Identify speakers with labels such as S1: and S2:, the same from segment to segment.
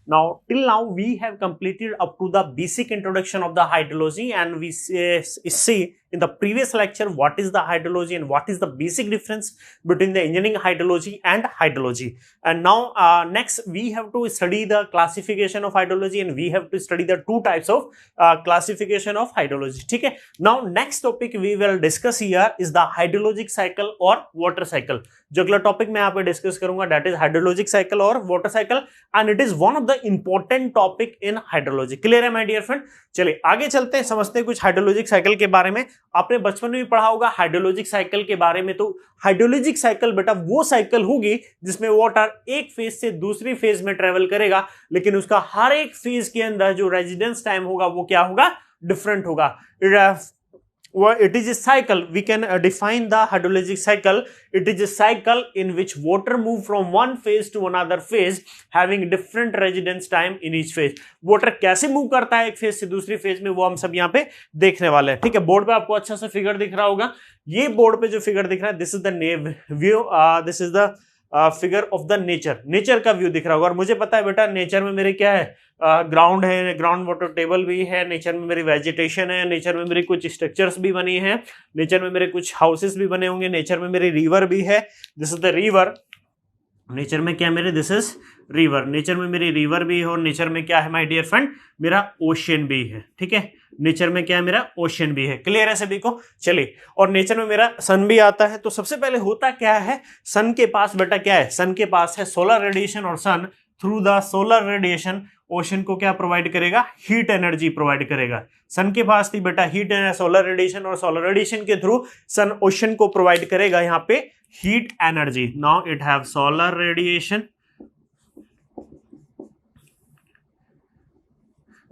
S1: Now, till now, we have completed up to the basic introduction of the hydrology, and we see in the previous lecture what is the hydrology and what is the basic difference between the engineering hydrology and hydrology. And now, next we have to study the classification of hydrology, and we have to study the two types of classification of hydrology. ठीक है. Now, next topic we will discuss here is the hydrologic cycle or water cycle. जो अगला topic मैं यहाँ पे discuss करूंगा that is hydrologic cycle और water cycle, and it is one of the important topic in hydrology. Clear है my dear friend? चलिए आगे चलते हैं, समझते हैं कुछ हाइड्रोलॉजिक साइकिल के बारे में. आपने बचपन में भी पढ़ा होगा हाइड्रोलॉजिक साइकिल के बारे में. तो हाइड्रोलॉजिक साइकिल बेटा वो साइकिल होगी जिसमें वाटर एक फेज से दूसरी फेज में ट्रेवल करेगा, लेकिन उसका हर एक फेज के अंदर जो रेजिडेंस टाइम होगा वो क्या होगा? डिफरेंट होगा. It is a cycle. We can define the hydrologic cycle. It is a cycle in which water move from one phase to another phase, having different residence time in each phase. Water कैसे move करता है एक phase से दूसरी phase में, वो हम सब यहाँ पे देखने वाले हैं. ठीक है, बोर्ड पे आपको अच्छा सा फिगर दिख रहा होगा. ये बोर्ड पे जो फिगर दिख रहा है, this is the view, this is the figure of the nature का व्यू दिख रहा होगा. और मुझे पता है बेटा नेचर में मेरे क्या है, ग्राउंड है, ग्राउंड वाटर टेबल भी है, नेचर में मेरी वेजिटेशन है, नेचर में मेरी कुछ स्ट्रक्चर्स भी बनी हैं, नेचर में मेरे कुछ हाउसेस भी बने होंगे, नेचर में मेरी रिवर भी है. This is the river. Nature में क्या मेरे, दिस इज रिवर. नेचर में मेरी रिवर भी है, और नेचर में क्या है माय डियर फ्रेंड, मेरा ओशियन भी है. ठीक है, नेचर में क्या है, मेरा ओशियन भी है. क्लियर है सभी को? चलिए, और नेचर में मेरा सन भी आता है. तो सबसे पहले होता क्या है, सन के पास बेटा क्या है, सन के पास है सोलर रेडिएशन, और sun through the solar radiation ocean को क्या प्रोवाइड करेगा, हीट एनर्जी प्रोवाइड करेगा. सन के पास थी बेटा हीट एनर्जी, सोलर रेडिएशन, और सोलर रेडिएशन के थ्रू सन ओशन को प्रोवाइड करेगा यहाँ पे heat energy. Now it have solar radiation,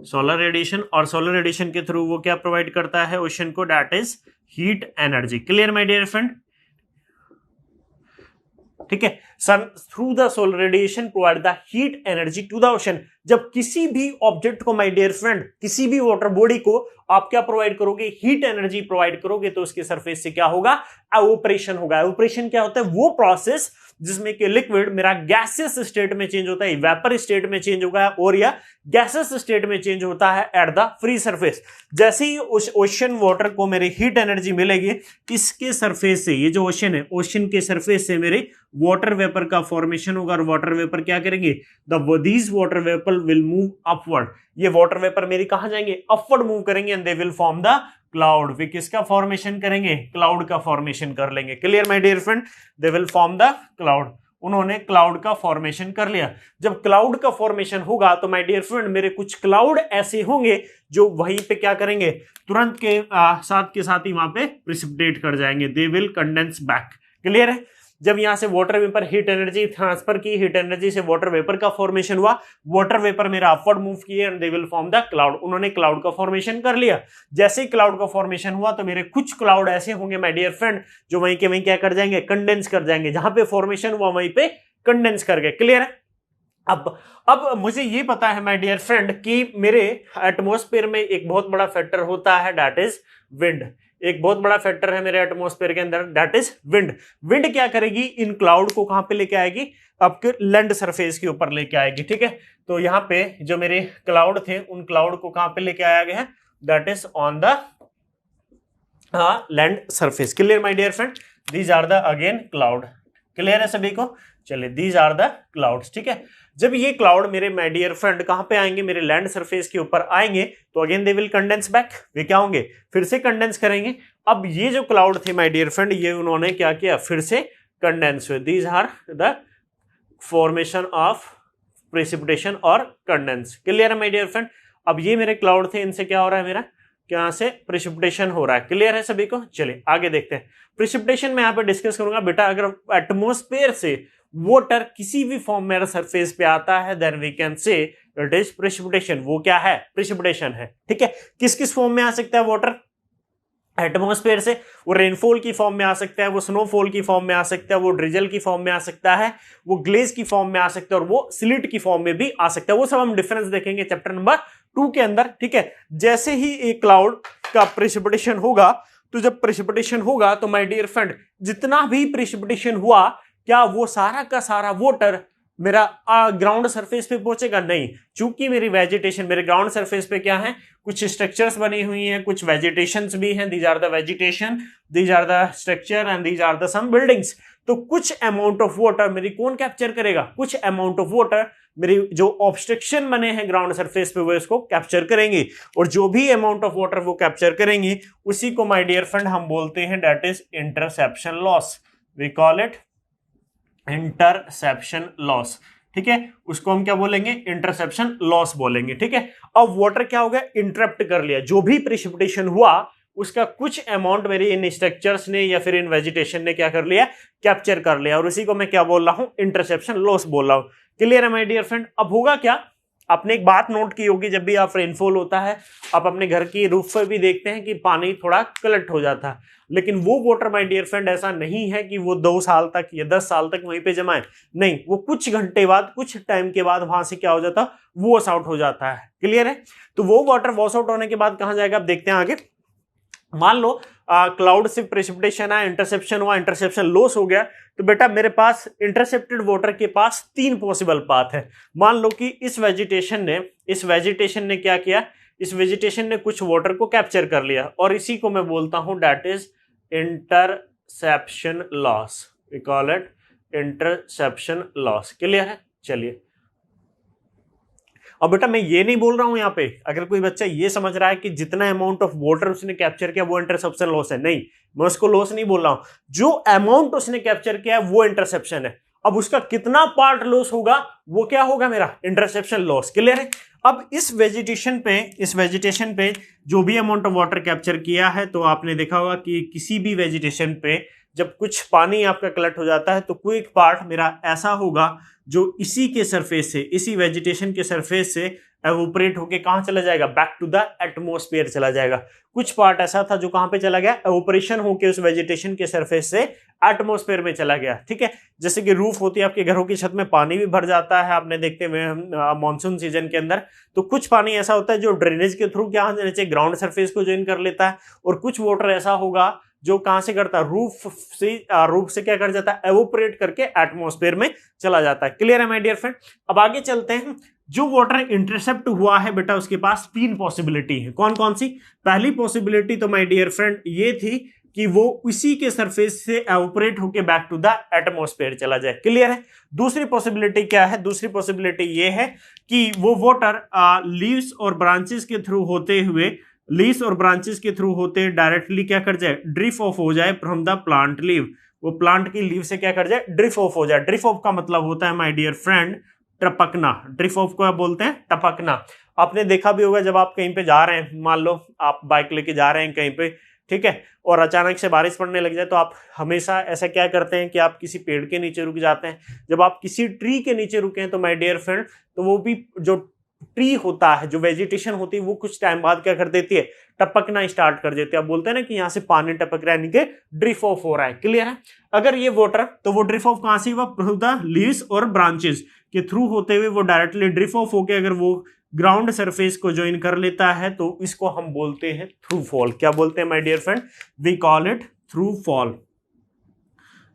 S1: solar radiation, और सोलर रेडिएशन के थ्रू वो क्या प्रोवाइड करता है ओशन को, that is heat energy. Clear my dear friend? ठीक है, sun through the solar radiation provide the heat energy to the ocean. जब किसी भी ऑब्जेक्ट को माय डियर फ्रेंड, किसी भी वाटर बॉडी को आप क्या प्रोवाइड करोगे, हीट एनर्जी प्रोवाइड करोगे, तो उसके सरफेस से क्या होगा, एवोपरेशन होगा. एवोपरेशन क्या होता है, वो प्रोसेस जिसमें कि लिक्विड मेरा गैसेस स्टेट में चेंज होता है, वेपर स्टेट में चेंज होगा, और या गैसेस स्टेट में चेंज होता है एट द फ्री सरफेस. जैसे ही उस ओशन वाटर को मेरी हीट एनर्जी मिलेगी, इसके सरफेस से, ये जो ओशन है, ओशन के सरफेस से मेरे वाटर वेपर का फॉर्मेशन होगा, और वाटर वेपर क्या करेंगे, these water vapour will move upward. ये वाटर वेपर मेरी कहां जाएंगे, अपवर्ड मूव करेंगे, and they will form the cloud. वे किसका फॉर्मेशन करेंगे, क्लाउड का फॉर्मेशन कर लेंगे. Clear my dear friend? They will form the cloud. उन्होंने क्लाउड का फॉर्मेशन कर लिया. जब क्लाउड का फॉर्मेशन होगा तो माय डियर फ्रेंड मेरे कुछ क्लाउड ऐसे होंगे जो वहीं पे क्या करेंगे, तुरंत के साथ ही वहां पे प्रिसिपिटेट कर जाएंगे. दे विल कंडेंस बैक. क्लियर है? जब यहां से water vapour heat energy transfer की, हीट एनर्जी से वाटर वेपर का फॉर्मेशन हुआ, वाटर वेपर मेरा अपवर्ड मूव किए, and they will form the cloud. उन्होंने क्लाउड का फॉर्मेशन कर लिया. जैसे ही क्लाउड का फॉर्मेशन हुआ तो मेरे कुछ क्लाउड ऐसे होंगे माय डियर फ्रेंड जो वहीं के वहीं क्या कर जाएंगे, कंडेंस कर जाएंगे. जहां पे फॉर्मेशन हुआ वहीं पे कंडेंस कर गए. क्लियर है? अब मुझे ये पता है माय डियर फ्रेंड कि मेरे एटमॉस्फेयर में एक बहुत बड़ा फैक्टर होता है, दैट इज विंड. एक बहुत बड़ा फैक्टर है मेरे एटमॉस्फेयर के अंदर, दैट इज विंड. विंड क्या करेगी, इन क्लाउड को कहां पे लेके आएगी, आपके लैंड सरफेस के ऊपर लेके आएगी. ठीक है, तो यहां पे जो मेरे क्लाउड थे, उन क्लाउड को कहां पे लेके आया गया है, that is on the land surface. Clear my dear friend? These are the again cloud. Clear है सभी को? चलिए, दीज आर द क्लाउड्स. ठीक है, जब ये क्लाउड मेरे माय डियर फ्रेंड कहां पे आएंगे, मेरे लैंड सरफेस के ऊपर आएंगे, तो again they will condense back. वे क्या होंगे, फिर से कंडेंस करेंगे. अब ये जो क्लाउड थे माय डियर फ्रेंड, ये उन्होंने क्या किया, फिर से कंडेंस हुए. These are the formation of precipitation और कंडेंस. क्लियर है माय डियर फ्रेंड? अब ये मेरे क्लाउड थे, इनसे क्या हो रहा है, मेरा क्या से प्रेसिपिटेशन हो रहा है. क्लियर है सभी को? चलिए आगे देखते हैं. प्रेसिपिटेशन में यहाँ पे डिस्कस करूंगा बेटा. अगर एटमॉस्फेयर से वाटर किसी भी फॉर्म में सरफेस पे आता है, then we can say it is precipitation. वो क्या है, प्रेसिपिटेशन है. ठीक है, किस किस फॉर्म में आ सकता है वाटर एटमॉस्फेयर से, वो रेनफॉल की फॉर्म में आ सकता है, वो स्नोफॉल की फॉर्म में आ सकता है, वो ड्रिजल की फॉर्म में आ सकता है, वो ग्लेज की फॉर्म में आ सकता है, और वो स्लिट की फॉर्म में भी आ सकता है. वो सब हम डिफरेंस देखेंगे चैप्टर नंबर 2 के अंदर. ठीक है, जैसे ही एक क्लाउड का प्रेसिपिटेशन होगा, तो जब प्रेसिपिटेशन होगा तो माय डियर फ्रेंड जितना भी प्रेसिपिटेशन हुआ, क्या वो सारा का सारा वाटर मेरा ग्राउंड सरफेस पे पहुंचेगा? नहीं, चूंकि मेरी वेजिटेशन, मेरे ग्राउंड सरफेस पे क्या है, कुछ स्ट्रक्चर्स बनी हुई हैं, कुछ वेजिटेशंस भी हैं, these are the vegetation, these are the structure and these are the some buildings. तो कुछ अमाउंट ऑफ वाटर मेरी कौन कैप्चर करेगा? कुछ अमाउंट ऑफ वाटर मेरी जो ऑब्स्ट्रक्शन बने हैं ग्राउंड सरफेस पे वो इसको कैप्चर करेंगी, और जो भी अमाउंट ऑफ वाटर वो कैप्चर करेंगी उसी को माय डियर फ्रेंड हम बोलते हैं that is interception loss. We call it interception loss. ठीक है, उसको हम क्या बोलेंगे? इंटरसेप्शन लॉस बोलेंगे। ठीक है, अब वाटर क्या हो गया? इंटरप्ट कर लिया, जो भी प्रेसिपिटेशन हुआ उसका कुछ अमाउंट मेरे इन स्ट्रक्चर्स ने या फिर इन वेजिटेशन ने क्या कर लिया? कैप्चर कर लिया, और उसी को मैं क्या बोल रहा हूं? इंटरसेप्शन लॉस बोल रहा हूं। क्लियर है माय डियर फ्रेंड? अब होगा क्या, आपने एक बात नोट की होगी, जब भी आप रेनफॉल होता है आप अपने घर की रूफ पर भी देखते हैं कि पानी थोड़ा कलेक्ट हो जाता है, लेकिन वो वाटर माय डियर फ्रेंड ऐसा नहीं है कि वो 2 साल तक या 10 साल तक वहीं पे जमा है। नहीं, वो कुछ घंटे बाद, कुछ टाइम के बाद वहां से क्या हो जाता है? वॉश आउट हो जाता है। क्लियर है? तो वो वाटर वॉश आउट होने के बाद कहां जाएगा? आप देखते हैं आगे। मान लो क्लाउड से प्रेसिपिटेशन आया, इंटरसेप्शन हुआ, इंटरसेप्शन लॉस हो गया, तो बेटा मेरे पास इंटरसेप्टेड वाटर के पास 3 पॉसिबल पाथ है। मान लो कि इस वेजिटेशन ने क्या किया? इस वेजिटेशन ने कुछ वाटर को कैप्चर कर लिया, और इसी को मैं बोलता हूं that is interception loss. We call it interception loss. Clear है? चलिए, अब बेटा मैं ये नहीं बोल रहा हूं यहां पे, अगर कोई बच्चा ये समझ रहा है कि जितना अमाउंट ऑफ वाटर उसने कैप्चर किया वो इंटरसेप्शन लॉस है, नहीं, मैं उसको लॉस नहीं बोल रहा हूं। जो अमाउंट उसने कैप्चर किया है वो इंटरसेप्शन है। अब उसका कितना पार्ट लॉस होगा वो क्या होगा? मेरा इंटरसेप्शन लॉस। क्लियर है? अब इस वेजिटेशन पे जो भी अमाउंट ऑफ वाटर कैप्चर किया है, तो आपने देखा होगा कि किसी भी वेजिटेशन पे जब कुछ पानी आपका कलेक्ट हो जाता है तो कोई एक पार्ट मेरा ऐसा होगा जो इसी के सरफेस से, इसी वेजिटेशन के सरफेस से एवोपरेट होके कहां चला जाएगा? बैक टू द एटमॉस्फेयर चला जाएगा। कुछ पार्ट ऐसा था जो कहां पे चला गया? एवोपरेशन होके उस वेजिटेशन के सरफेस से एटमॉस्फेयर में चला गया। ठीक है, जैसे कि रूफ होती है आपके घरों की छत में, पानी भी भर जाता है, आपने देखते हुए मानसून सीजन के अंदर, तो कुछ पानी ऐसा होता है जो ड्रेनेज के थ्रू क्या नीचे ग्राउंड सरफेस को ज्वाइन कर लेता है, और कुछ वाटर ऐसा होगा जो कहां से करता है? रूफ से क्या कर जाता है? एवोपरेट करके एटमॉस्फेयर में चला जाता है। क्लियर है माय डियर फ्रेंड? अब आगे चलते हैं। जो वाटर इंटरसेप्ट हुआ है बेटा उसके पास 3 पॉसिबिलिटी है। कौन कौन सी? पहली पॉसिबिलिटी तो माय डियर फ्रेंड ये थी कि वो उसी के सरफेस से एवोपरेट होके बैक टू द एटमॉस्फेयर चला जाए। क्लियर है? दूसरी पॉसिबिलिटी क्या है? दूसरी पॉसिबिलिटी ये है कि वो वाटर लीव्स और ब्रांचेस के थ्रू होते डायरेक्टली क्या कर जाए? ड्रिप ऑफ हो जाए फ्रॉम द प्लांट लीव। वो प्लांट की लीव से क्या कर जाए? ड्रिप ऑफ हो जाए। ड्रिप ऑफ का मतलब होता है माय डियर फ्रेंड टपकना। ड्रिप ऑफ को बोलते हैं टपकना। आपने देखा भी होगा जब आप कहीं पे जा रहे हैं, मान लो आप बाइक लेके जा रहे हैं कहीं पे, ठीक है, और अचानक से बारिश पड़ने लग जाए, तो आप हमेशा ऐसा क्या करते हैं कि आप किसी पेड़ के नीचे रुक जाते हैं। जब आप किसी ट्री के नीचे रुके हैं तो माय डियर फ्रेंड, तो वो भी जो ट्री होता है, जो वेजिटेशन होती है, वो कुछ टाइम बाद क्या कर देती है? टपकना स्टार्ट कर देती है। आप बोलते हैं ना कि यहाँ से पानी टपक रहा है, यानी कि ड्रिप ऑफ हो रहा है। क्लियर है? अगर ये वाटर, तो वो ड्रिप ऑफ कहां से हुआ? थ्रू द लीव्स और ब्रांचेस के थ्रू होते हुए वो डायरेक्टली ड्रिप ऑफ होके अगर वो ग्राउंड सरफेस को ज्वाइन कर लेता है तो इसको हम बोलते हैं थ्रू फॉल। क्या बोलते हैं my dear friend? We call it through fall.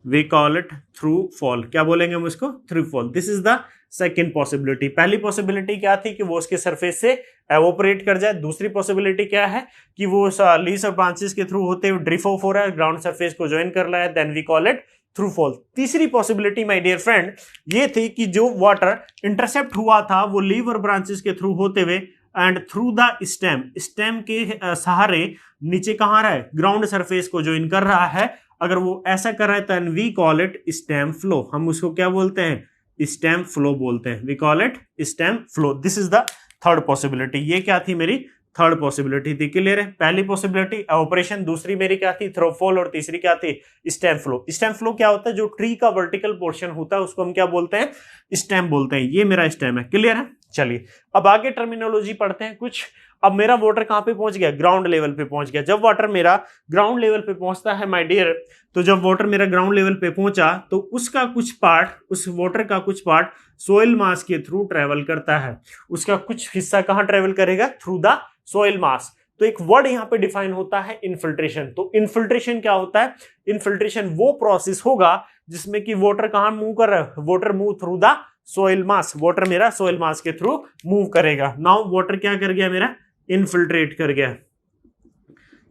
S1: We call it through fall. क्या बोलेंगे हम इसको? Through fall. This is the second possibility. पहली पॉसिबिलिटी क्या थी? कि वो उसके सरफेस से एवोपरेट कर जाए। दूसरी पॉसिबिलिटी क्या है? कि वो लीव्स और ब्रांचेस के थ्रू होते हुए ड्रिप ऑफ हो रहा है, ग्राउंड सरफेस को ज्वाइन कर रहा है, then we call it through fall. तीसरी पॉसिबिलिटी माय डियर फ्रेंड ये थी कि जो वाटर इंटरसेप्ट हुआ था वो लीव और ब्रांचेस के थ्रू होते हुए एंड थ्रू द स्टेम के सहारे नीचे कहां रहा है? ग्राउंड सरफेस को ज्वाइन कर रहा है। अगर वो ऐसा कर रहा है तो we call it stem flow. हम उसको क्या बोलते हैं? स्टेम फ्लो बोलते हैं। We call it stem flow. This is the third possibility. ये क्या थी? मेरी थर्ड पॉसिबिलिटी थी। क्लियर है? पहली पॉसिबिलिटी एवोपरेशन, दूसरी मेरी क्या थी? थ्रोफॉल, और तीसरी क्या थी? Stem flow. स्टेम फ्लो क्या होता है? जो ट्री का वर्टिकल पोर्शन होता है उसको हम क्या बोलते हैं? स्टेम बोलते हैं। ये मेरा स्टेम है। क्लियर है? चलिए अब आगे टर्मिनोलॉजी पढ़ते हैं कुछ। अब मेरा वाटर कहां पे पहुंच गया? ग्राउंड लेवल पे पहुंच गया। जब वाटर मेरा ग्राउंड लेवल पे पहुंचता है माय डियर, तो जब वाटर मेरा ग्राउंड लेवल पे पहुंचा तो उसका कुछ पार्ट, उस वाटर का कुछ पार्ट सोइल मास के थ्रू ट्रेवल करता है। उसका कुछ हिस्सा कहां ट्रेवल करेगा? थ्रू द सोइल मास। तो एक वर्ड यहां पे डिफाइन होता है इनफिल्ट्रेशन। तो इनफिल्ट्रेशन क्या होता है? इनफिल्ट्रेशन वो प्रोसेस होगा जिसमें कि वाटर कहां मूव कर रहा है? Water move through the soil mass, water मेरा सोइल मास के थ्रू मूव करेगा। नाउ वाटर क्या कर गया मेरा, इनफिल्ट्रेट कर गया,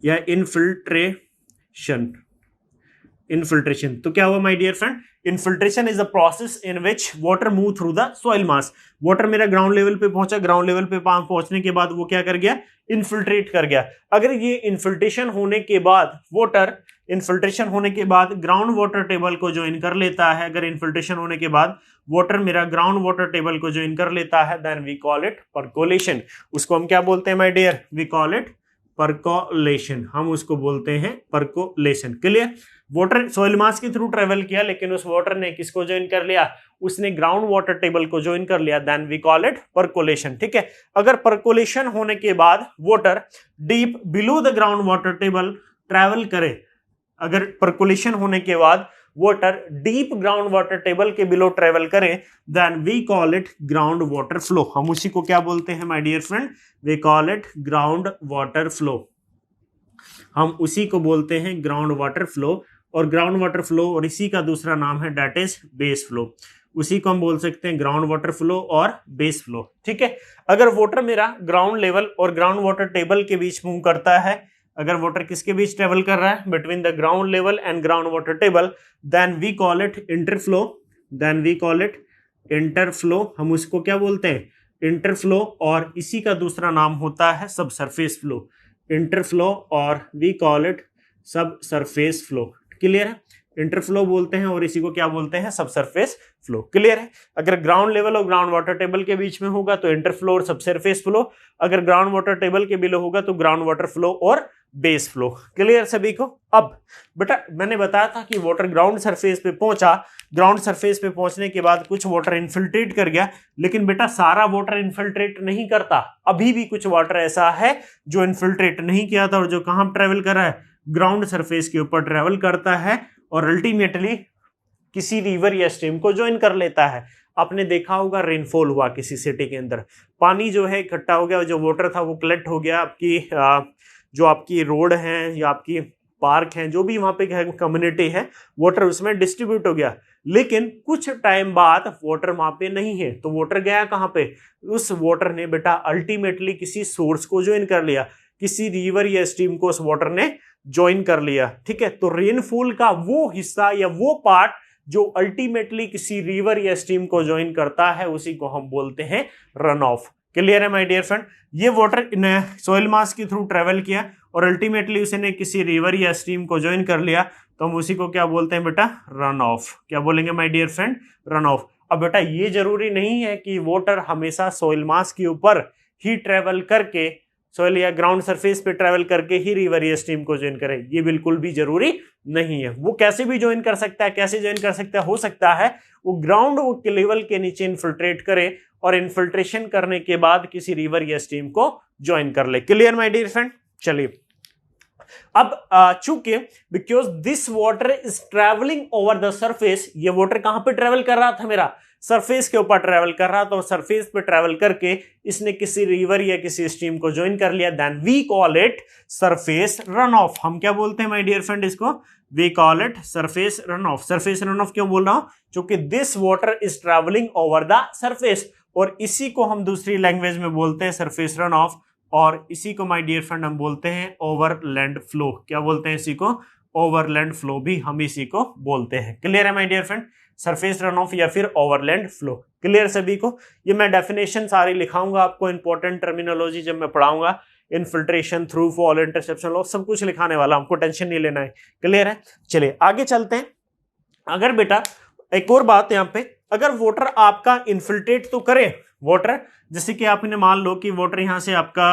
S1: या इनफिल्ट्रेशन। तो क्या हुआ my dear friend, infiltration is a process in which water move through the soil mass. Water मेरा ग्राउंड लेवल पे पहुंचा, ग्राउंड लेवल पे पहुंचने के बाद वो क्या कर गया, इनफिल्ट्रेट कर गया। अगर ये इनफिल्ट्रेशन होने के बाद वाटर, इनफिल्ट्रेशन होने के बाद ग्राउंड वाटर टेबल को ज्वाइन कर लेता है, अगर इनफिल्ट्रेशन होने के बाद वाटर मेरा ग्राउंड वाटर टेबल को ज्वाइन कर लेता है, then we call it percolation. उसको हम क्या बोलते हैं my dear, we call it percolation, हम उसको बोलते हैं percolation. Clear, water soil mass के थ्रू ट्रेवल किया, लेकिन उस वाटर ने किसको ज्वाइन कर लिया, उसने ग्राउंड वाटर टेबल को ज्वाइन कर लिया, then we call it percolation. ठीक है, अगर परकोलेशन होने के बाद water deep below the ground water table travel करे, अगर परकोलेशन होने के बाद water deep ground water table के बिलो ट्रेवल करे, then we call it ground water flow. हम उसी को क्या बोलते हैं my dear friend, we call it ground water flow. हम उसी को बोलते हैं ग्राउंड वाटर फ्लो, और ग्राउंड वाटर फ्लो और इसी का दूसरा नाम है दैट इज बेस फ्लो। उसी को हम बोल सकते हैं ग्राउंड वाटर फ्लो और बेस फ्लो। ठीक है, अगर वाटर मेरा ग्राउंड लेवल और ग्राउंड वाटर टेबल के बीच मूव करता है, अगर वाटर किसके बीच ट्रेवल कर रहा है, between the ground level and ground water table, then we call it interflow, then we call it interflow. हम उसको क्या बोलते हैं, इंटरफ्लो, और इसी का दूसरा नाम होता है सब सरफेस फ्लो, इंटरफ्लो, और वी कॉल इट सब सरफेस फ्लो। क्लियर है, इंटरफ्लो बोलते हैं और इसी को क्या बोलते हैं, सब सरफेस फ्लो। क्लियर है, अगर ग्राउंड लेवल और ग्राउंड वाटर टेबल के बीच में होगा तो इंटरफ्लो और सब सरफेस फ्लो, अगर ग्राउंड वाटर टेबल के बिलो होगा तो ग्राउंड वाटर फ्लो और बेस फ्लो। क्लियर सभी को। अब बेटा मैंने बताया था कि वाटर ग्राउंड सरफेस पे पहुंचा, ग्राउंड सरफेस पे पहुंचने के बाद कुछ वाटर इन्फिल्ट्रेट कर गया, लेकिन बेटा सारा वाटर इन्फिल्ट्रेट नहीं करता, अभी भी कुछ वाटर ऐसा है जो इन्फिल्ट्रेट नहीं किया था और जो कहां ट्रेवल कर रहा है, ग्राउंड सरफेस के ऊपर ट्रेवल करता है और अल्टीमेटली किसी रिवर या स्ट्रीम को ज्वाइन कर लेता है। आपने देखा होगा रेनफॉल हुआ किसी सिटी के अंदर, पानी जो है इकट्ठा हो गया, जो वाटर था वो कलेक्ट हो गया, आपकी जो आपकी रोड है या आपकी पार्क है, जो भी वहां पे कम्युनिटी है, वाटर उसमें डिस्ट्रीब्यूट हो गया, लेकिन कुछ टाइम बाद वाटर वहां पे नहीं है, तो वाटर गया कहां पे, उस वाटर ने बेटा अल्टीमेटली किसी सोर्स को ज्वाइन कर लिया, किसी रिवर या स्ट्रीम को उस वाटर ने ज्वाइन कर लिया। ठीक है, तो रेनफॉल का वो हिस्सा या वो पार्ट जो अल्टीमेटली किसी रिवर या स्ट्रीम को ज्वाइन करता है, उसी को हम बोलते हैं रन ऑफ। क्लियर है माय डियर फ्रेंड, ये वाटर सॉइल मास के थ्रू ट्रेवल किया और अल्टीमेटली उसने किसी रिवर या स्ट्रीम को ज्वाइन कर लिया, तो हम उसी को क्या बोलते हैं बेटा, रन ऑफ। क्या बोलेंगे my dear friend, run off. अब बेटा ये जरूरी नहीं है कि वाटर हमेशा सॉइल मास के ऊपर ही ट्रेवल करके, सॉइल या ग्राउंड सरफेस पे ट्रेवल करके ही रिवर या स्ट्रीम को ज्वाइन करे, ये बिल्कुल भी जरूरी नहीं है। वो कैसे भी ज्वाइन कर सकता है, कैसे ज्वाइन कर सकता है, हो सकता है वो ग्राउंड के लेवल के नीचे इन्फिल्ट्रेट करे और इन्फिल्ट्रेशन करने के बाद किसी रिवर या स्ट्रीम को ज्वाइन कर ले। Clear my dear friend. चलिए अब चूंकि because this water is travelling over the surface, ये वाटर कहां पे ट्रेवल कर रहा था, मेरा सरफेस के ऊपर ट्रेवल कर रहा था, और सरफेस पे ट्रेवल करके इसने किसी रिवर या किसी स्ट्रीम को ज्वाइन कर लिया, then we call it surface run off. हम क्या बोलते हैं माय डियर फ्रेंड इसको, we call it surface run off. Surface run off क्यों बोल रहा हूं, क्योंकि this water is travelling over the surface, और इसी को हम दूसरी लैंग्वेज में बोलते हैं सरफेस रन ऑफ, और इसी को माय डियर फ्रेंड हम बोलते हैं ओवरलैंड फ्लो। क्या बोलते हैं इसी को, ओवरलैंड फ्लो भी हम इसी को बोलते हैं। क्लियर है my dear friend, surface run off या फिर ओवरलैंड फ्लो। क्लियर सभी को। ये मैं डेफिनेशन सारी लिखाऊंगा आपको, इंपॉर्टेंट टर्मिनोलॉजी जब मैं पढ़ाऊंगा, infiltration, through fall, interception loss, सब कुछ लिखाने वाला, हमको टेंशन नहीं लेना है। क्लियर है, चलिए आगे चलते हैं। अगर बेटा एक और बात यहाँ पे, अगर वाटर आपका इन्फिल्ट्रेट तो करे, वाटर जैसे कि आपने मान लो कि वाटर यहां से आपका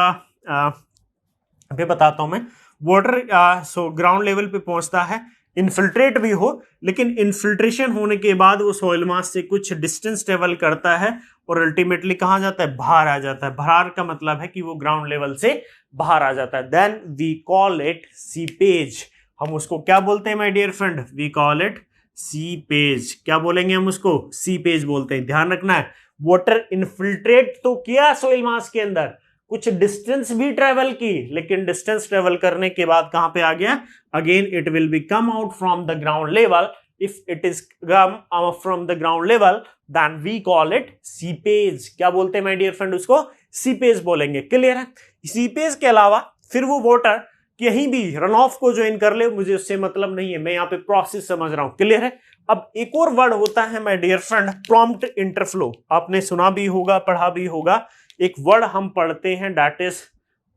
S1: अभी बताता हूं मैं, वाटर सो ग्राउंड लेवल पे पहुंचता है, इन्फिल्ट्रेट भी हो, लेकिन इन्फिल्ट्रेशन होने के बाद वो सॉइल मास से कुछ डिस्टेंस ट्रेवल करता है और अल्टीमेटली कहां जाता है, बाहर आ जाता है। बाहर का मतलब है कि वो ग्राउंड लेवल से बाहर आ जाता है, then we call it seepage. हम उसको क्या बोलते हैं my dear friend, we call it seepage. क्या बोलेंगे हम उसको, सीपेज बोलते हैं। ध्यान रखना है, वाटर इन्फिल्ट्रेट तो किया सॉइल मास के अंदर, कुछ डिस्टेंस भी ट्रेवल की, लेकिन डिस्टेंस ट्रेवल करने के बाद कहां पे आ गया, again it will be come out from the ground level if it is come from the ground level then we call it seepage. क्या बोलते हैं माय डियर फ्रेंड, उसको सीपेज बोलेंगे। क्लियर है? सीपेज के अलावा फिर वो वाटर कहीं भी रन ऑफ को ज्वाइन कर ले, मुझे उससे मतलब नहीं है, मैं यहाँ पे प्रोसेस समझ रहा हूं। क्लियर है? अब एक और वर्ड होता है माय डियर फ्रेंड प्रॉम्प्ट इंटरफ्लो। आपने सुना भी होगा, पढ़ा भी होगा। एक वर्ड हम पढ़ते हैं दैट इज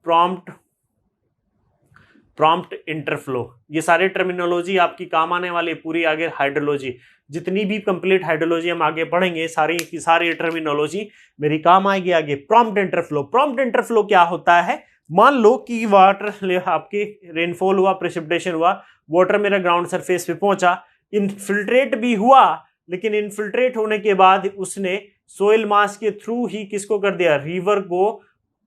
S1: प्रॉम्प्ट इंटरफ्लो। ये सारी टर्मिनोलॉजी आपकी काम आने वाली है पूरी आगे हाइड्रोलॉजी, जितनी भी कंप्लीट हाइड्रोलॉजी हम आगे पढ़ेंगे सारी की सारी टर्मिनोलॉजी मेरी काम आएगी आगे। प्रॉम्प्ट इंटरफ्लो, प्रॉम्प्ट इंटरफ्लो क्या होता है? मान लो कि वाटर आपकी रेनफॉल हुआ, प्रेसिपिटेशन हुआ, वाटर मेरा ग्राउंड सरफेस पे पहुंचा, इनफिल्ट्रेट भी हुआ, लेकिन इनफिल्ट्रेट होने के बाद उसने सोइल मास के थ्रू ही किसको कर दिया? रिवर को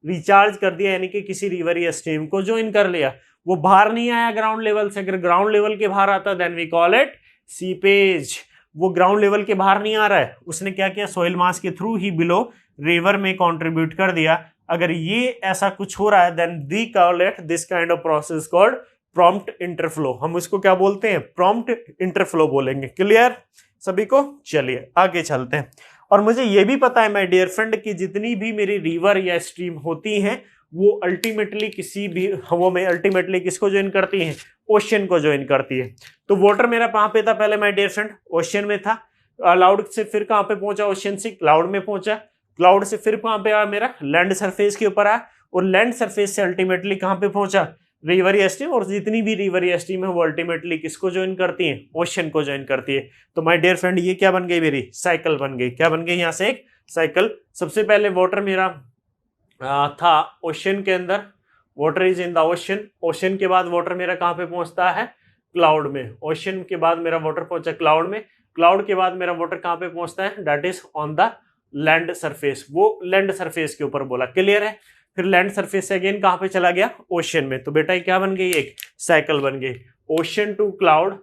S1: रिचार्ज कर दिया, यानी कि किसी रिवर या स्ट्रीम को ज्वाइन कर लिया। वो बाहर नहीं आया ग्राउंड लेवल से। अगर ग्राउंड लेवल के बाहर आता then we call it seepage. वो ग्राउंड लेवल के बाहर नहीं आ रहा है, उसने क्या किया? सोइल मास के थ्रू ही बिलो रिवर में कंट्रीब्यूट कर दिया। अगर ये ऐसा कुछ हो रहा है then we call it this kind of process called prompt interflow. हम उसको क्या बोलते हैं? प्रॉम्प्ट इंटरफ्लो बोलेंगे। क्लियर सभी को? चलिए आगे चलते हैं। और मुझे ये भी पता है माय डियर फ्रेंड कि जितनी भी मेरी रिवर या स्ट्रीम होती हैं वो अल्टीमेटली किसी भी वो में अल्टीमेटली किसको ज्वाइन करती हैं? ओशियन को ज्वाइन करती है। तो वाटर मेरा कहां पे था पहले माय डियर फ्रेंड? ओशियन में था। क्लाउड से फिर कहां पे पहुंचा? ओशियन से क्लाउड में पहुंचा। क्लाउड से फिर कहां पे आया? मेरा लैंड सरफेस के ऊपर आया, और लैंड सरफेस से अल्टीमेटली कहां पे पहुंचा? रिवर या स्ट्रीम। और जितनी भी रिवर या स्ट्रीम है वो अल्टीमेटली किसको ज्वाइन करती है? ओशियन को ज्वाइन करती है। तो माय डियर फ्रेंड ये क्या बन गई? मेरी साइकिल बन गई। क्या बन गई? यहां से एक साइकिल। सबसे पहले वाटर मेरा था ओशियन के अंदर, water is in the ocean. Ocean के बाद वाटर मेरा कहां पे पहुंचता है? क्लाउड में। ओशियन के बाद मेरा वाटर पहुंचा क्लाउड में। क्लाउड के बाद मेरा वाटर कहां पे पहुंचता है? That is on the land surface. वो लैंड सरफेस के ऊपर बोला। क्लियर है? फिर लैंड सरफेस से अगेन कहां पे चला गया? ओशियन में। तो बेटा ये क्या बन गई? एक साइकिल बन गई। ओशियन टू क्लाउड,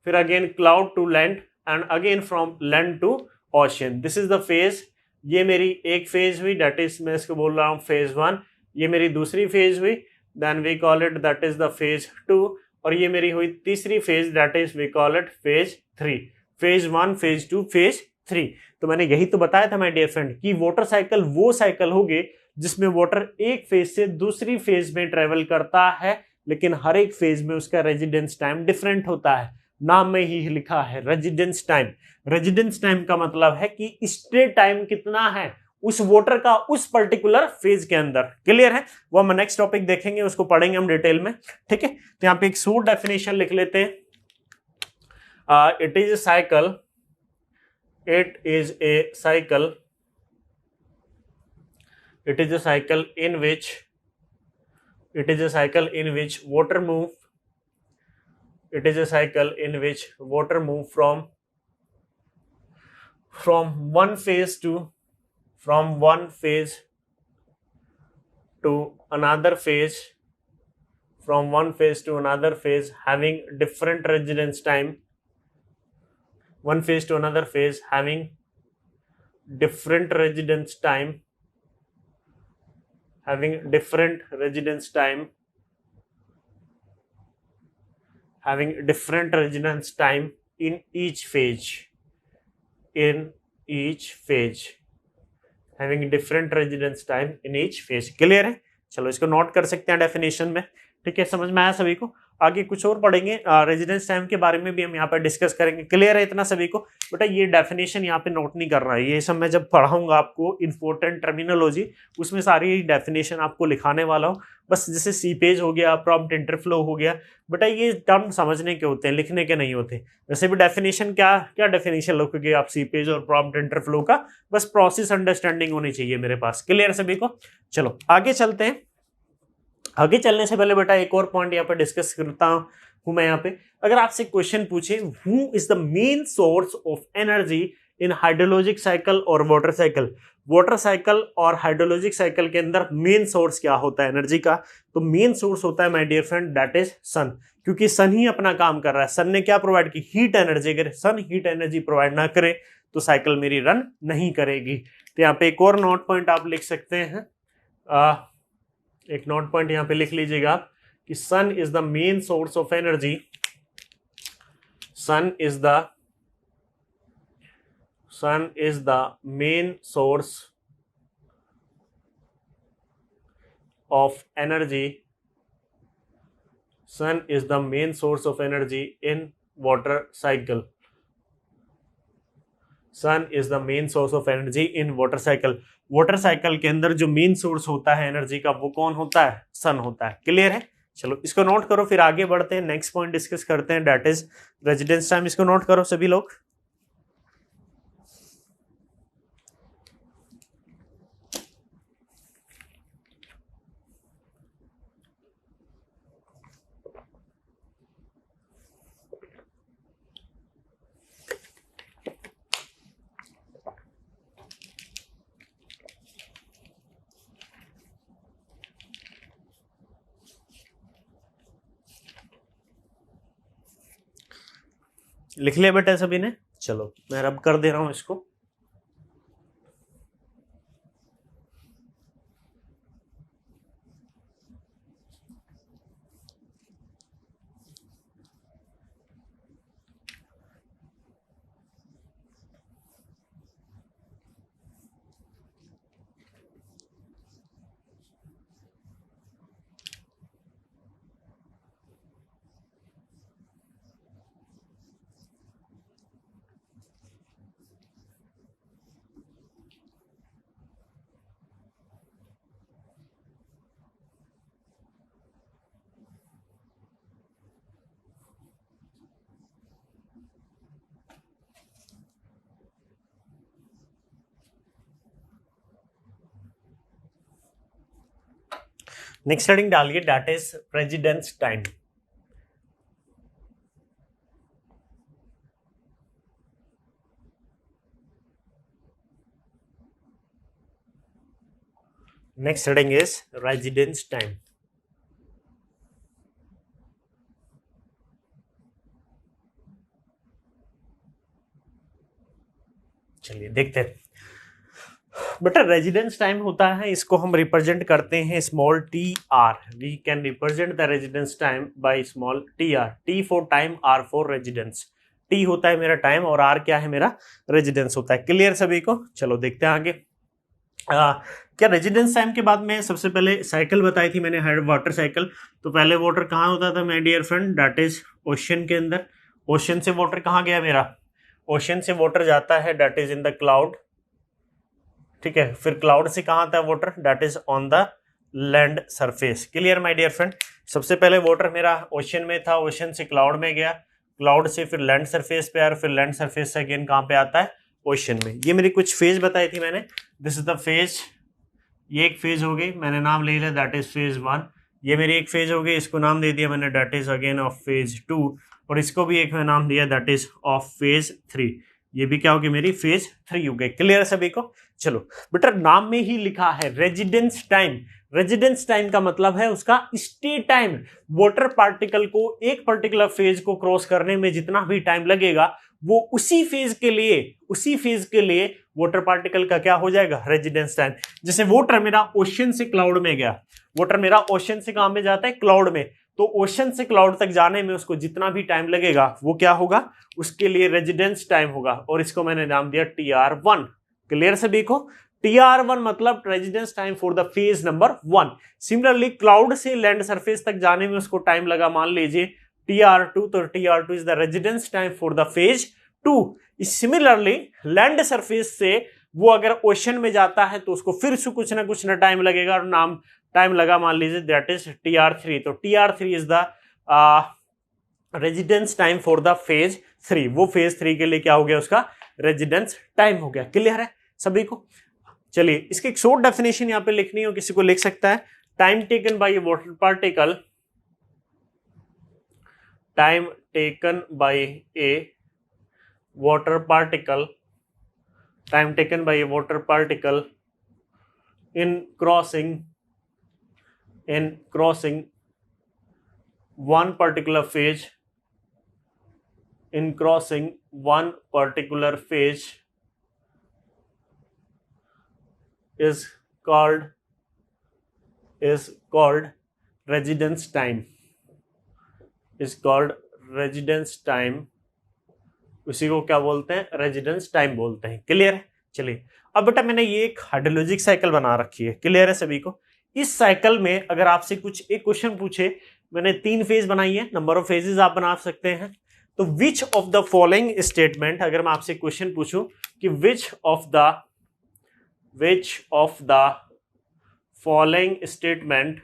S1: फिर again cloud to land, and again from land to ocean. This is the phase. ये मेरी एक फेज हुई, दैट इज मैं इसको बोल रहा हूं फेज 1। ये मेरी दूसरी फेज हुई, then we call it that is the phase 2। और ये मेरी हुई तीसरी phase, that is we call it phase 3। Phase 1, phase 2, phase 3। तो मैंने यही तो बताया था माय डियर फ्रेंड कि वाटर साइकिल वो साइकिल होगी जिसमें वाटर एक फेज से दूसरी फेज में ट्रेवल करता है, लेकिन हर एक फेज में उसका रेजिडेंस टाइम डिफरेंट होता है। नाम में ही लिखा है रेजिडेंस टाइम। रेजिडेंस टाइम का मतलब है कि स्टे टाइम कितना है उस वाटर का उस पर्टिकुलर फेज के अंदर। क्लियर है? वो हम नेक्स्ट टॉपिक देखेंगे, उसको पढ़ेंगे हम डिटेल में। ठीक है? तो यहाँ पे एक शॉर्ट डेफिनेशन लिख लेते हैं। It is a cycle, it is a cycle, it is a cycle in which water move, it is a cycle in which water move from one phase to another phase, from one phase to another phase, having different residence time, one phase to another phase having different residence time, having different residence time in each phase, having different residence time in each phase। Clear है? चलो इसको note कर सकते हैं definition में। ठीक है? समझ में आया सभी को? आगे कुछ और पढ़ेंगे, रेजिडेंस टाइम के बारे में भी हम यहाँ पर डिस्कस करेंगे। क्लियर है इतना सभी को? बेटा ये डेफिनेशन यहाँ पे नोट नहीं करना है, ये सब मैं जब पढ़ाऊंगा आपको इंपॉर्टेंट टर्मिनोलॉजी उसमें सारी डेफिनेशन आपको लिखाने वाला हूँ। बस जैसे सीपेज हो गया, प्रॉम्प्ट इंटरफ्लो हो गया, बेटा ये टर्म समझने के होते हैं, लिखने के नहीं होते। वैसे भी डेफिनेशन क्या डेफिनेशन लिखोगे आप सीपेज और प्रॉम्प्ट इंटरफ्लो का? बस प्रोसेस अंडरस्टैंडिंग होनी चाहिए मेरे पास। क्लियर सभी को? चलो आगे चलते हैं। आगे चलने से पहले बेटा एक और पॉइंट यहाँ पे डिस्कस करता हूं मैं यहाँ पे। अगर आपसे क्वेश्चन पूछे who is the main source of energy in hydrologic cycle और वाटर साइकिल, वाटर साइकिल और हाइड्रोलॉजिक साइकिल के अंदर मेन सोर्स क्या होता है एनर्जी का? तो मेन सोर्स होता है my dear friend that is sun, क्योंकि सन ही अपना काम कर रहा है। सन ने क्या प्रोवाइड की? Heat energy. अगर सन हीट एनर्जी प्रोवाइड ना करे तो साइकिल मेरी रन नहीं करेगी। तो यहाँ पे एक और नोट पॉइंट आप लिख सकते हैं, एक नोट पॉइंट यहाँ पे लिख लीजिएगा आप कि sun is the main source of energy, sun is the main source of energy. Sun is the main source of energy in water cycle. Sun is the main source of energy in water cycle. Water cycle के अंदर जो main source होता है energy का वो कौन होता है? सन होता है. क्लियर है? चलो इसको नोट करो, फिर आगे बढ़ते हैं, नेक्स्ट पॉइंट डिस्कस करते हैं, दैट इज रेजिडेंस टाइम. इसको नोट करो सभी लोग. लिख लिया बेटा सभी ने? चलो मैं रब कर दे रहा हूं इसको. नेक्स्ट हेडिंग डालिए, that is residence time. Next heading is residence time. चलिए देखते हैं बेटा. रेजिडेंस टाइम होता है, इसको हम रिप्रेजेंट करते हैं small T R. We can represent the residence time by small T R. T for time, R for residence. T होता है मेरा टाइम और आर क्या है? मेरा रेजिडेंस होता है. क्लियर सभी को? चलो देखते हैं आगे. क्या रेजिडेंस टाइम के बाद में सबसे पहले साइकिल बताई थी मैंने, वाटर साइकिल. तो पहले वाटर कहाँ होता था my dear friend? That is ocean के अंदर. ओशन से वाटर कहाँ गया मेरा? ओशन से वाटर जाता है that is in the cloud. ठीक है, फिर क्लाउड से कहाँ आता है water? That is on the land surface. Clear my dear friend? सबसे पहले वाटर मेरा ओशन में था, ओशन से क्लाउड में गया, क्लाउड से फिर लैंड सरफेस पे आया, फिर लैंड सरफेस से अगेन कहाँ पे आता है? ओशन में. ये मेरी कुछ फेज बताई थी मैंने. This is the phase. ये एक फेज हो गई, मैंने नाम ले लिया दैट इज फेज 1. ये मेरी एक फेज हो गई, इसको नाम दे दिया मैंने that is again of phase 2. और इसको भी एक मैं नाम दिया दैट इज ऑफ फेज 3. ये भी क्या होगी? मेरी फेज 3 हो गई. क्लियर सभी को? चलो बेटा, नाम में ही लिखा है रेजिडेंस टाइम. रेजिडेंस टाइम का मतलब है उसका स्टे टाइम. वाटर पार्टिकल को एक पर्टिकुलर फेज को क्रॉस करने में जितना भी टाइम लगेगा वो उसी फेज के लिए वाटर पार्टिकल का क्या हो जाएगा? Residence time. जैसे वाटर मेरा ओशन से क्लाउड में गया, वाटर मेरा ओशन से कहां में जाता है? क्लाउड में. तो ओशन से क्लाउड तक जाने में उसको जितना भी टाइम लगेगा वो क्या होगा? उसके लिए रेजिडेंस टाइम होगा. और इसको मैंने नाम दिया TR1. क्लियर सभी को? TR1 मतलब residence time for the phase number 1. Similarly cloud से लैंड सरफेस तक जाने में उसको टाइम लगा मान लीजिए TR2. तो TR2 is the residence time for the phase 2. Similarly land surface से वो अगर ओशन में जाता है तो उसको फिर से कुछ ना टाइम लगेगा और नाम टाइम लगा मान लीजिए दैट इज TR3. तो TR3 is the residence time for the phase 3. वो फेज 3 के लिए क्या हो गया? उसका रेजिडेंस टाइम हो गया. क्लियर है सभी को? चलिए इसकी एक शॉर्ट डेफिनेशन यहां पे लिखनी हो, किसी को लिख सकता है. Time taken by A water particle, time taken by A water particle, time taken by A water particle in crossing one particular phase, in crossing one particular phase is called residence time. Is called residence time उसी को क्या बोलते हैं, residence time बोलते हैं। Clear है? चलिए अब बेटा मैंने ये एक हाइड्रोलॉजिक साइकिल बना रखी है, क्लियर है सभी को। इस साइकिल में अगर आपसे कुछ एक क्वेश्चन पूछे, मैंने 3 फेज बनाई है, नंबर ऑफ फेजेस आप बना सकते हैं। तो which of the following statement, अगर मैं आपसे क्वेश्चन पूछूं कि which of the following statement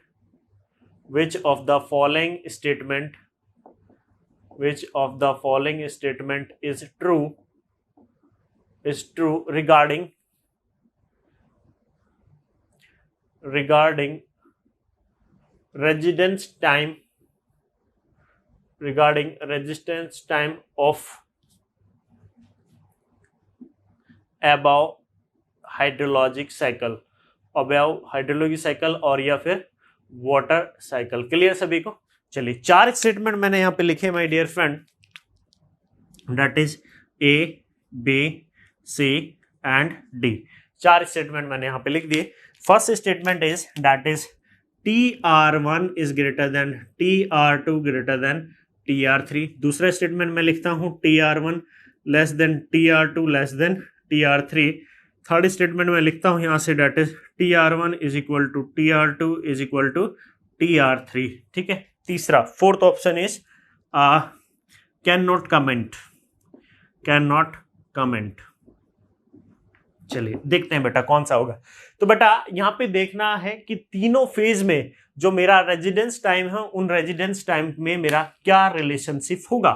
S1: which of the following statement is true regarding residence time of above hydrologic cycle और या फिर वाटर साइकिल। क्लियर सभी को? चलिए 4 स्टेटमेंट मैंने यहां पे लिखे my dear friend, that is A, B, C and D. 4 statement मैंने यहां पे लिख दिए। First statement is that is TR1 is greater than TR2 greater than TR3। दूसरा स्टेटमेंट मैं लिखता हूं TR1 less than TR2 less than TR3। Third statement में लिखता हूं यहां से that is TR1 is equal to TR2 is equal to TR3। ठीक है। तीसरा fourth option is can not comment. चलिए देखते हैं बेटा कौन सा होगा। तो बेटा यहां पे देखना है कि तीनों फेज में जो मेरा रेजिडेंस टाइम है, उन रेजिडेंस टाइम में मेरा क्या रिलेशनशिप होगा,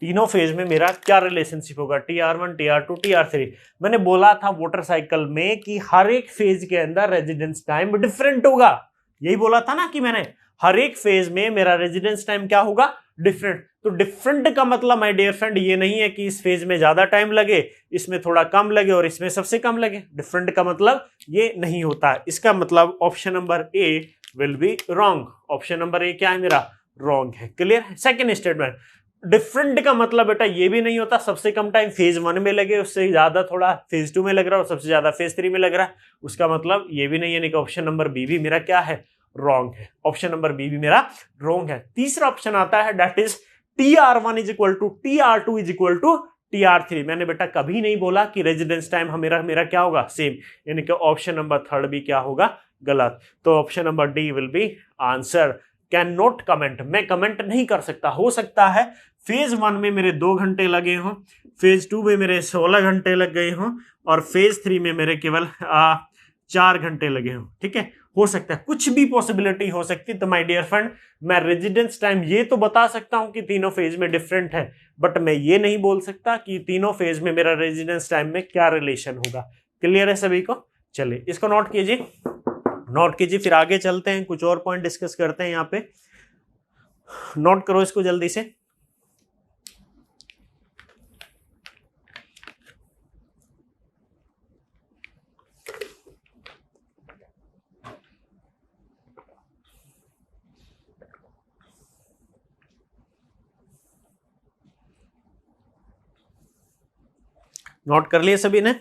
S1: तीनों फेज में मेरा क्या रिलेशनशिप होगा, TR1, TR2, TR3। मैंने बोला था वाटर साइकिल में कि हर एक फेज के अंदर रेजिडेंस टाइम डिफरेंट होगा। यही बोला था ना कि मैंने, हर एक फेज में मेरा रेजिडेंस टाइम क्या होगा, डिफरेंट। तो डिफरेंट का मतलब माय डियर फ्रेंड ये नहीं है कि इस फेज में ज्यादा टाइम लगे, इसमें थोड़ा कम लगे और इसमें सबसे कम लगे। डिफरेंट का मतलब ये नहीं होता। इसका मतलब option number A will be wrong. Option number A क्या है मेरा, रॉन्ग है। क्लियर है? सेकेंड स्टेटमेंट, डिफरेंट का मतलब बेटा ये भी नहीं होता सबसे कम टाइम फेज 1 में लगे, उससे ज्यादा थोड़ा फेज 2 में लग रहा है और सबसे ज्यादा फेज 3 में लग रहा है। उसका मतलब ये भी नहीं है, नहीं कि ऑप्शन नंबर बी भी मेरा क्या है, रॉन्ग है। ऑप्शन नंबर बी भी मेरा रॉन्ग है। तीसरा ऑप्शन आता है that is TR1 is equal to TR2 is equal to TR3। मैंने बेटा कभी नहीं बोला कि रेजिडेंस टाइम मेरा क्या होगा, सेम, यानी कि ऑप्शन नंबर थर्ड भी क्या होगा, गलत। तो option number D will be answer. Can not comment, मैं कमेंट नहीं कर सकता। हो सकता है फेज 1 में मेरे 2 घंटे लगे हों, फेज 2 में मेरे 16 घंटे लग गए हों और फेज 3 में मेरे केवल 4 घंटे लगे हों। ठीक है, हो सकता है, कुछ भी पॉसिबिलिटी हो सकती है। तो माय डियर फ्रेंड, मैं रेजिडेंस टाइम ये तो बता सकता हूं कि तीनों फेज में डिफरेंट है, बट मैं ये नहीं बोल सकता कि तीनों फेज में मेरा रेजिडेंस टाइम में क्या रिलेशन होगा। क्लियर है सभी को? चलिए इसको नोट कीजिए, फिर आगे चलते हैं, कुछ और पॉइंट डिस्कस करते हैं। यहाँ पे नोट करो इसको जल्दी से। नोट कर लिए सभी ने?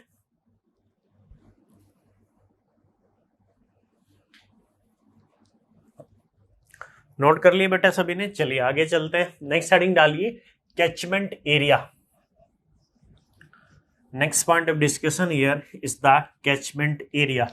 S1: नोट कर लिए बेटा सभी ने? चलिए आगे चलते हैं। नेक्स्ट हेडिंग डालिए, catchment area. Next point of discussion here is the catchment area.